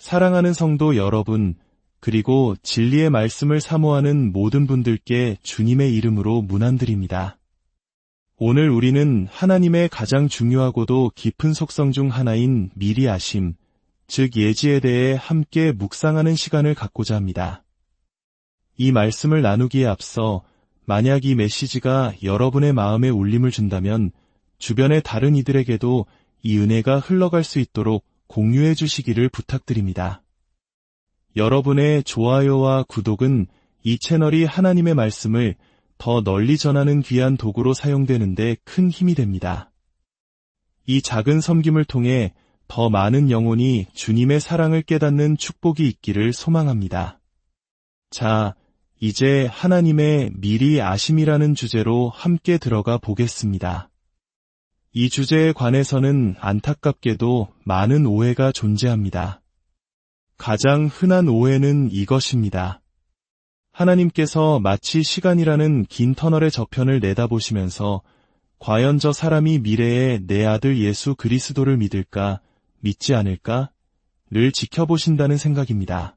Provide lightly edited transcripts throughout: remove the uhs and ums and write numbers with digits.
사랑하는 성도 여러분, 그리고 진리의 말씀을 사모하는 모든 분들께 주님의 이름으로 문안드립니다. 오늘 우리는 하나님의 가장 중요하고도 깊은 속성 중 하나인 미리 아심, 즉 예지에 대해 함께 묵상하는 시간을 갖고자 합니다. 이 말씀을 나누기에 앞서 만약 이 메시지가 여러분의 마음에 울림을 준다면 주변의 다른 이들에게도 이 은혜가 흘러갈 수 있도록 공유해 주시기를 부탁드립니다. 여러분의 좋아요와 구독은 이 채널이 하나님의 말씀을 더 널리 전하는 귀한 도구로 사용되는데 큰 힘이 됩니다. 이 작은 섬김을 통해 더 많은 영혼이 주님의 사랑을 깨닫는 축복이 있기를 소망합니다. 자, 이제 하나님의 미리 아심이라는 주제로 함께 들어가 보겠습니다. 이 주제에 관해서는 안타깝게도 많은 오해가 존재합니다. 가장 흔한 오해는 이것입니다. 하나님께서 마치 시간이라는 긴 터널의 저편을 내다보시면서 과연 저 사람이 미래에 내 아들 예수 그리스도를 믿을까, 믿지 않을까? 를 지켜보신다는 생각입니다.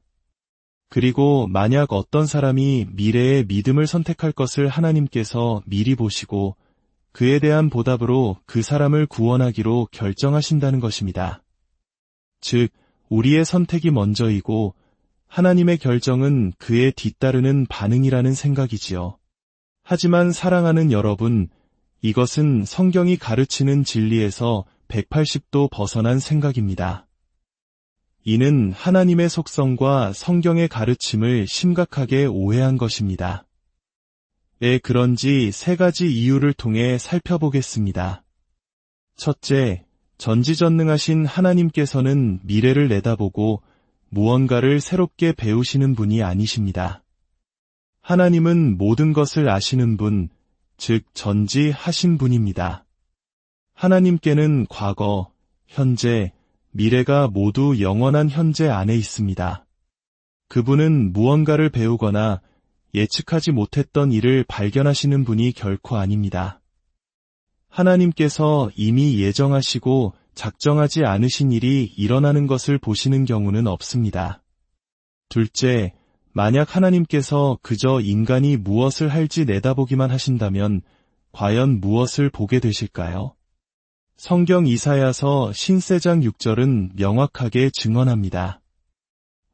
그리고 만약 어떤 사람이 미래의 믿음을 선택할 것을 하나님께서 미리 보시고 그에 대한 보답으로 그 사람을 구원하기로 결정하신다는 것입니다. 즉, 우리의 선택이 먼저이고 하나님의 결정은 그에 뒤따르는 반응이라는 생각이지요. 하지만 사랑하는 여러분, 이것은 성경이 가르치는 진리에서 180도 벗어난 생각입니다. 이는 하나님의 속성과 성경의 가르침을 심각하게 오해한 것입니다. 왜 그런지 세 가지 이유를 통해 살펴보겠습니다. 첫째, 전지전능하신 하나님께서는 미래를 내다보고 무언가를 새롭게 배우시는 분이 아니십니다. 하나님은 모든 것을 아시는 분, 즉 전지하신 분입니다. 하나님께는 과거, 현재, 미래가 모두 영원한 현재 안에 있습니다. 그분은 무언가를 배우거나 예측하지 못했던 일을 발견하시는 분이 결코 아닙니다. 하나님께서 이미 예정하시고 작정하지 않으신 일이 일어나는 것을 보시는 경우는 없습니다. 둘째, 만약 하나님께서 그저 인간이 무엇을 할지 내다보기만 하신다면 과연 무엇을 보게 되실까요? 성경 이사야서 신세장 6절은 명확하게 증언합니다.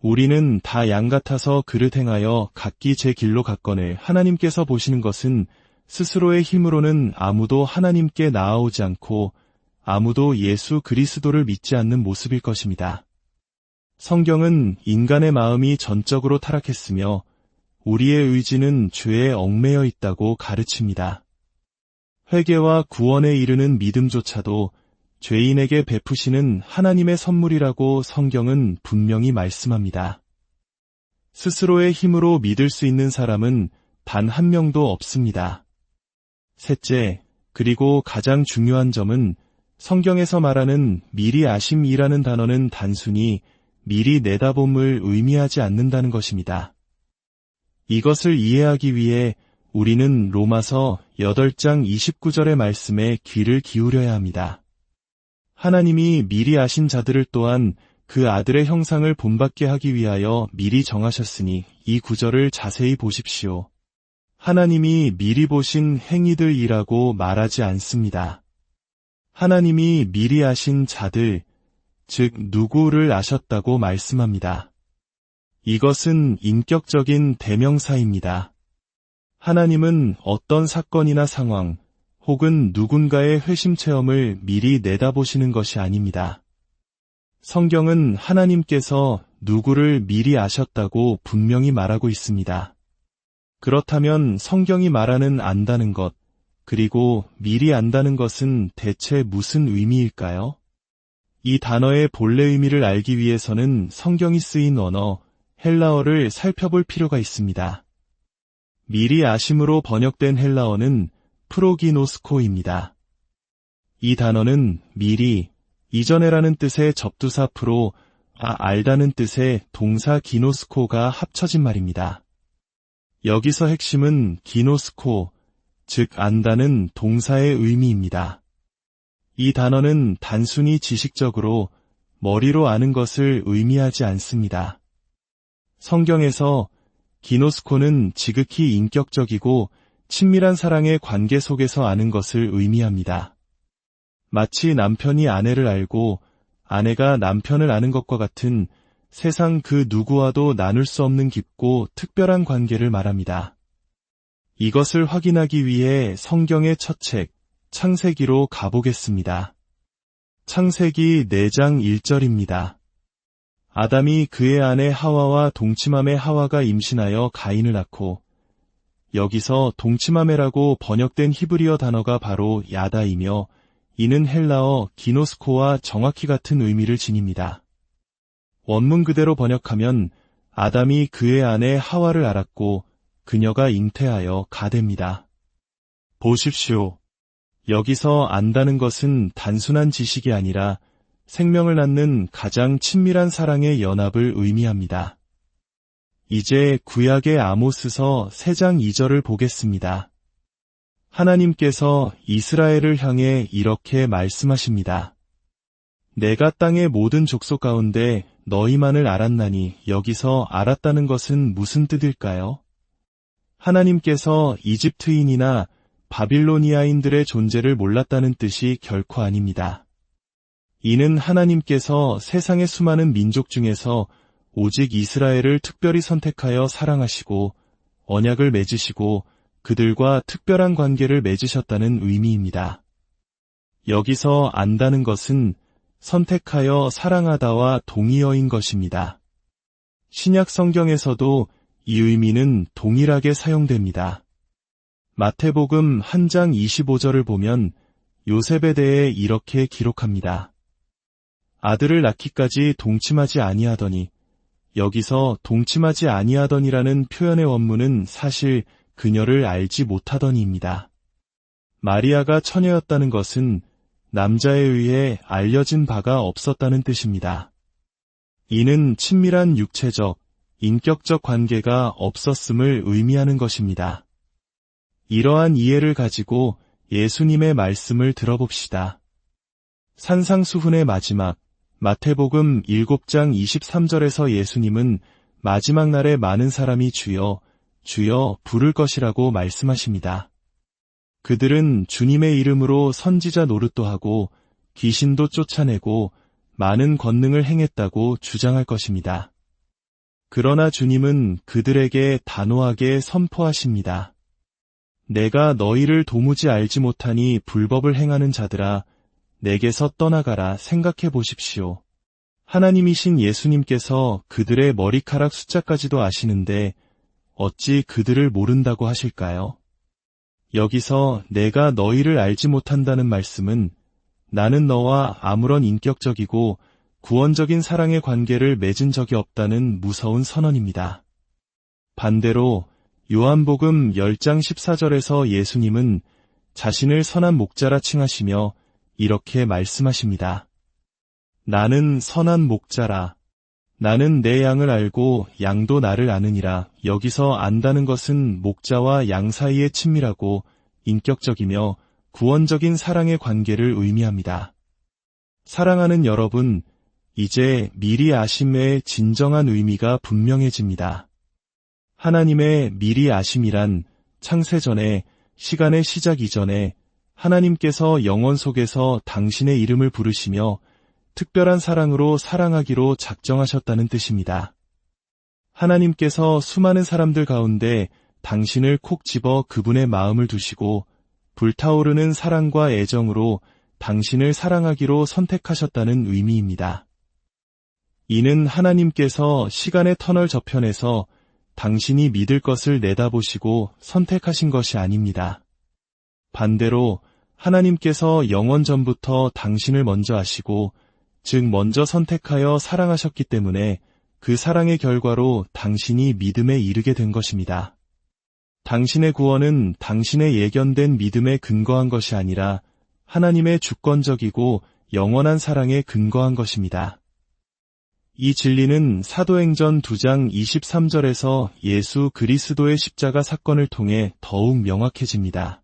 우리는 다 양 같아서 그릇 행하여 각기 제 길로 갔거늘 하나님께서 보시는 것은 스스로의 힘으로는 아무도 하나님께 나아오지 않고 아무도 예수 그리스도를 믿지 않는 모습일 것입니다. 성경은 인간의 마음이 전적으로 타락했으며 우리의 의지는 죄에 얽매여 있다고 가르칩니다. 회개와 구원에 이르는 믿음조차도 죄인에게 베푸시는 하나님의 선물이라고 성경은 분명히 말씀합니다. 스스로의 힘으로 믿을 수 있는 사람은 단 한 명도 없습니다. 셋째, 그리고 가장 중요한 점은 성경에서 말하는 미리 아심이라는 단어는 단순히 미리 내다봄을 의미하지 않는다는 것입니다. 이것을 이해하기 위해 우리는 로마서 8장 29절의 말씀에 귀를 기울여야 합니다. 하나님이 미리 아신 자들을 또한 그 아들의 형상을 본받게 하기 위하여 미리 정하셨으니 이 구절을 자세히 보십시오. 하나님이 미리 보신 행위들이라고 말하지 않습니다. 하나님이 미리 아신 자들, 즉 누구를 아셨다고 말씀합니다. 이것은 인격적인 대명사입니다. 하나님은 어떤 사건이나 상황, 혹은 누군가의 회심 체험을 미리 내다보시는 것이 아닙니다. 성경은 하나님께서 누구를 미리 아셨다고 분명히 말하고 있습니다. 그렇다면 성경이 말하는 안다는 것, 그리고 미리 안다는 것은 대체 무슨 의미일까요? 이 단어의 본래 의미를 알기 위해서는 성경이 쓰인 언어, 헬라어를 살펴볼 필요가 있습니다. 미리 아심으로 번역된 헬라어는 프로기노스코입니다. 이 단어는 미리, 이전에라는 뜻의 접두사 프로, 알다는 뜻의 동사 기노스코가 합쳐진 말입니다. 여기서 핵심은 기노스코, 즉 안다는 동사의 의미입니다. 이 단어는 단순히 지식적으로 머리로 아는 것을 의미하지 않습니다. 성경에서 기노스코는 지극히 인격적이고 친밀한 사랑의 관계 속에서 아는 것을 의미합니다. 마치 남편이 아내를 알고 아내가 남편을 아는 것과 같은 세상 그 누구와도 나눌 수 없는 깊고 특별한 관계를 말합니다. 이것을 확인하기 위해 성경의 첫 책, 창세기로 가보겠습니다. 창세기 4장 1절입니다. 아담이 그의 아내 하와와 동침함에 하와가 임신하여 가인을 낳고, 여기서 동침함에라고 번역된 히브리어 단어가 바로 야다이며 이는 헬라어 기노스코와 정확히 같은 의미를 지닙니다. 원문 그대로 번역하면 아담이 그의 아내 하와를 알았고 그녀가 잉태하여 가됩니다. 보십시오. 여기서 안다는 것은 단순한 지식이 아니라 생명을 낳는 가장 친밀한 사랑의 연합을 의미합니다. 이제 구약의 아모스서 3장 2절을 보겠습니다. 하나님께서 이스라엘을 향해 이렇게 말씀하십니다. 내가 땅의 모든 족속 가운데 너희만을 알았나니 여기서 알았다는 것은 무슨 뜻일까요? 하나님께서 이집트인이나 바빌로니아인들의 존재를 몰랐다는 뜻이 결코 아닙니다. 이는 하나님께서 세상의 수많은 민족 중에서 오직 이스라엘을 특별히 선택하여 사랑하시고 언약을 맺으시고 그들과 특별한 관계를 맺으셨다는 의미입니다. 여기서 안다는 것은 선택하여 사랑하다와 동의어인 것입니다. 신약 성경에서도 이 의미는 동일하게 사용됩니다. 마태복음 1장 25절을 보면 요셉에 대해 이렇게 기록합니다. 아들을 낳기까지 동침하지 아니하더니, 여기서 동침하지 아니하더니라는 표현의 원문은 사실 그녀를 알지 못하더니입니다. 마리아가 처녀였다는 것은 남자에 의해 알려진 바가 없었다는 뜻입니다. 이는 친밀한 육체적, 인격적 관계가 없었음을 의미하는 것입니다. 이러한 이해를 가지고 예수님의 말씀을 들어봅시다. 산상수훈의 마지막, 마태복음 7장 23절에서 예수님은 마지막 날에 많은 사람이 주여, 주여 부를 것이라고 말씀하십니다. 그들은 주님의 이름으로 선지자 노릇도 하고 귀신도 쫓아내고 많은 권능을 행했다고 주장할 것입니다. 그러나 주님은 그들에게 단호하게 선포하십니다. 내가 너희를 도무지 알지 못하니 불법을 행하는 자들아, 내게서 떠나가라. 생각해 보십시오. 하나님이신 예수님께서 그들의 머리카락 숫자까지도 아시는데 어찌 그들을 모른다고 하실까요? 여기서 내가 너희를 알지 못한다는 말씀은 나는 너와 아무런 인격적이고 구원적인 사랑의 관계를 맺은 적이 없다는 무서운 선언입니다. 반대로 요한복음 10장 14절에서 예수님은 자신을 선한 목자라 칭하시며 이렇게 말씀하십니다. 나는 선한 목자라. 나는 내 양을 알고 양도 나를 아느니라. 여기서 안다는 것은 목자와 양 사이의 친밀하고 인격적이며 구원적인 사랑의 관계를 의미합니다. 사랑하는 여러분, 이제 미리 아심의 진정한 의미가 분명해집니다. 하나님의 미리 아심이란 창세전에, 시간의 시작 이전에 하나님께서 영원 속에서 당신의 이름을 부르시며 특별한 사랑으로 사랑하기로 작정하셨다는 뜻입니다. 하나님께서 수많은 사람들 가운데 당신을 콕 집어 그분의 마음을 두시고 불타오르는 사랑과 애정으로 당신을 사랑하기로 선택하셨다는 의미입니다. 이는 하나님께서 시간의 터널 저편에서 당신이 믿을 것을 내다보시고 선택하신 것이 아닙니다. 반대로 하나님께서 영원 전부터 당신을 먼저 아시고 즉 먼저 선택하여 사랑하셨기 때문에 그 사랑의 결과로 당신이 믿음에 이르게 된 것입니다. 당신의 구원은 당신의 예견된 믿음에 근거한 것이 아니라 하나님의 주권적이고 영원한 사랑에 근거한 것입니다. 이 진리는 사도행전 2장 23절에서 예수 그리스도의 십자가 사건을 통해 더욱 명확해집니다.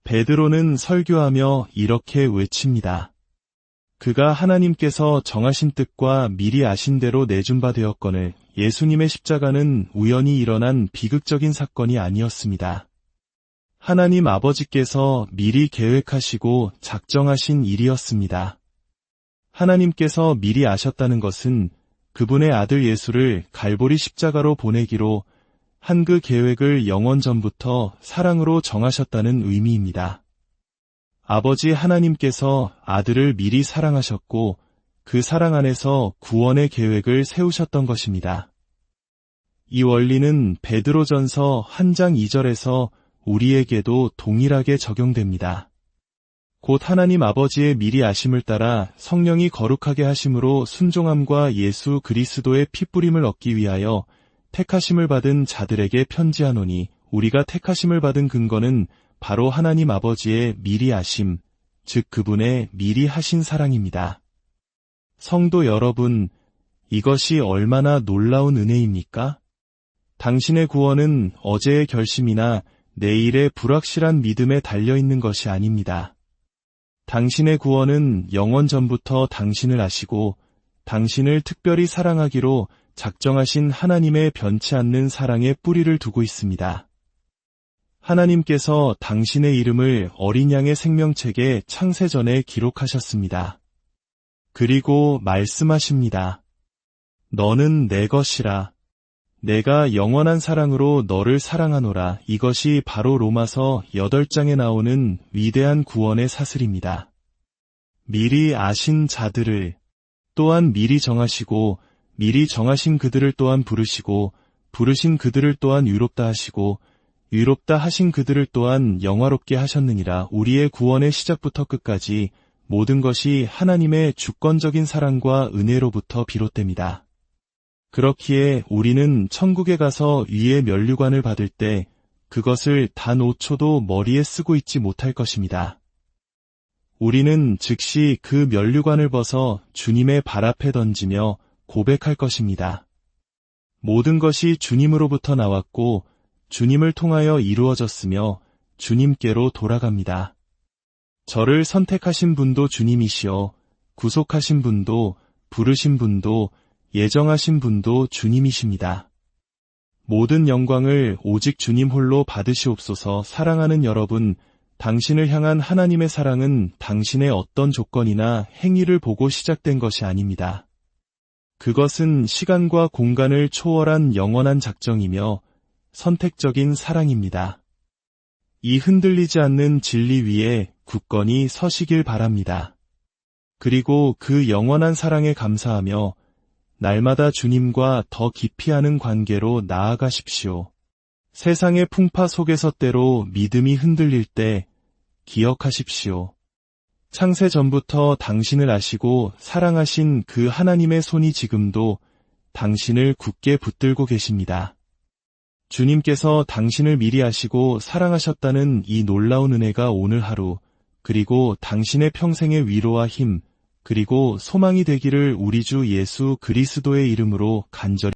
베드로는 설교하며 이렇게 외칩니다. 그가 하나님께서 정하신 뜻과 미리 아신 대로 내준 바 되었거늘 예수님의 십자가는 우연히 일어난 비극적인 사건이 아니었습니다. 하나님 아버지께서 미리 계획하시고 작정하신 일이었습니다. 하나님께서 미리 아셨다는 것은 그분의 아들 예수를 갈보리 십자가로 보내기로 한 그 계획을 영원 전부터 사랑으로 정하셨다는 의미입니다. 아버지 하나님께서 아들을 미리 사랑하셨고 그 사랑 안에서 구원의 계획을 세우셨던 것입니다. 이 원리는 베드로전서 1장 2절에서 우리에게도 동일하게 적용됩니다. 곧 하나님 아버지의 미리 아심을 따라 성령이 거룩하게 하심으로 순종함과 예수 그리스도의 피뿌림을 얻기 위하여 택하심을 받은 자들에게 편지하노니 우리가 택하심을 받은 근거는 바로 하나님 아버지의 미리 아심, 즉 그분의 미리 하신 사랑입니다. 성도 여러분, 이것이 얼마나 놀라운 은혜입니까? 당신의 구원은 어제의 결심이나 내일의 불확실한 믿음에 달려있는 것이 아닙니다. 당신의 구원은 영원 전부터 당신을 아시고 당신을 특별히 사랑하기로 작정하신 하나님의 변치 않는 사랑에 뿌리를 두고 있습니다. 하나님께서 당신의 이름을 어린 양의 생명책에 창세전에 기록하셨습니다. 그리고 말씀하십니다. 너는 내 것이라. 내가 영원한 사랑으로 너를 사랑하노라. 이것이 바로 로마서 8장에 나오는 위대한 구원의 사슬입니다. 미리 아신 자들을 또한 미리 정하시고 미리 정하신 그들을 또한 부르시고 부르신 그들을 또한 유롭다 하시고 유롭다 하신 그들을 또한 영화롭게 하셨느니라. 우리의 구원의 시작부터 끝까지 모든 것이 하나님의 주권적인 사랑과 은혜로부터 비롯됩니다. 그렇기에 우리는 천국에 가서 위의 면류관을 받을 때 그것을 단 5초도 머리에 쓰고 있지 못할 것입니다. 우리는 즉시 그 면류관을 벗어 주님의 발 앞에 던지며 고백할 것입니다. 모든 것이 주님으로부터 나왔고 주님을 통하여 이루어졌으며 주님께로 돌아갑니다. 저를 선택하신 분도 주님이시여 구속하신 분도 부르신 분도 예정하신 분도 주님이십니다. 모든 영광을 오직 주님 홀로 받으시옵소서. 사랑하는 여러분, 당신을 향한 하나님의 사랑은 당신의 어떤 조건이나 행위를 보고 시작된 것이 아닙니다. 그것은 시간과 공간을 초월한 영원한 작정이며 선택적인 사랑입니다. 이 흔들리지 않는 진리 위에 굳건히 서시길 바랍니다. 그리고 그 영원한 사랑에 감사하며 날마다 주님과 더 깊이 하는 관계로 나아가십시오. 세상의 풍파 속에서 때로 믿음이 흔들릴 때 기억하십시오. 창세 전부터 당신을 아시고 사랑하신 그 하나님의 손이 지금도 당신을 굳게 붙들고 계십니다. 주님께서 당신을 미리 아시고 사랑하셨다는 이 놀라운 은혜가 오늘 하루, 그리고 당신의 평생의 위로와 힘, 그리고 소망이 되기를 우리 주 예수 그리스도의 이름으로 간절히